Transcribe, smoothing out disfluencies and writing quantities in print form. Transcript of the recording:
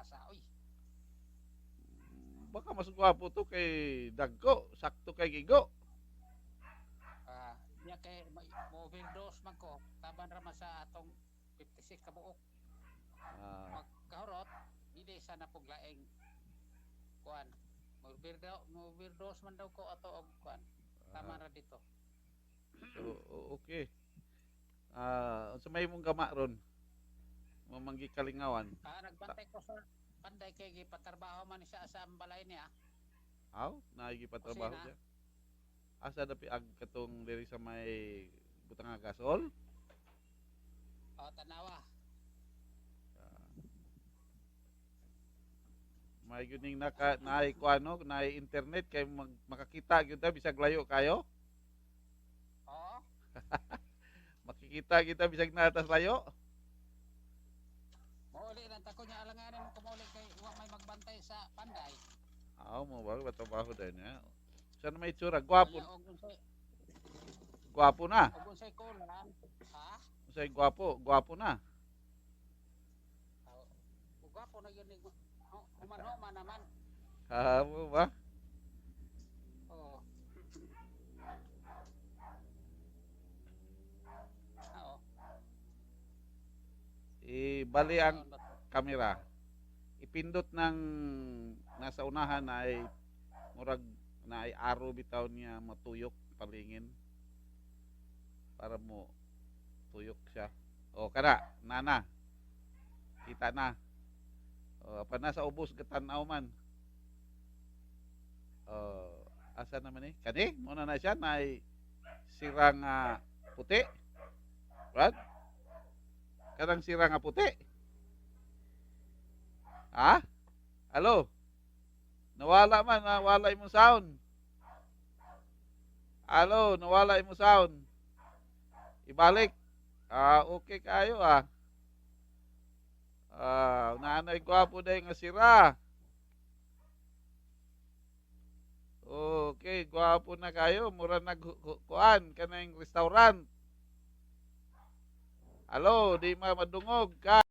asa oy. Baka mas gwapo to kay Dagko, sakto kay Gigo. Nya kay mo-overdose man ko taban ra man sa atong 56 ka buok. Ah, Magkahurot dili sana puglaeng kuan. Mo-overdose man daw ko ato og kuan. Tama ah, ra dito. so okay. Unsa may mong gama ron? Mamanggi kalingawan. Ta, Nagbantay ko sa panday kay gipatrabaho man siya sa balay niya. aw, naigi pa trabaho Kusina. siya. Asa dapi ag katong diri sa may butang nga gasol? O tanawa. Ah, may gyud naka naay kuano, naay internet kay makakita gyud ta bisag layo kayo. Oo. Makikita kita bisag natas layo. Mauli lang tako niya alanganin mo kumuli kay wa may magbantay sa panday. Aw, mo ba trabaho din ya. Sana may tsura, gwapo, Unya og unsay gwapo na. kulang, ha? Unsay gwapo, gwapo na. Gwapo na yun ni human-human naman. Mo ba? Oo. Oo. Bali ang Taon ba to? kamera. Ipindot ng nasa unahan ay murag na ay araw bitaw niya matuyok palingin para mo tuyok siya. O kada, nana. Kita na. O pa nasa ubos gatanaw man. O asa naman eh? Kani, muna na siya na ay sirang puti. Right? Kadang sirang puti. Ha? Hello? Nawala man, nawala imong sound. Hello, nawala imong sound. Ibalik. Okay kayo nanay gwapo day nga sira. Okay, gwapo na kayo. Mura nagkuan kanang restaurant. Hello, di madungog ka.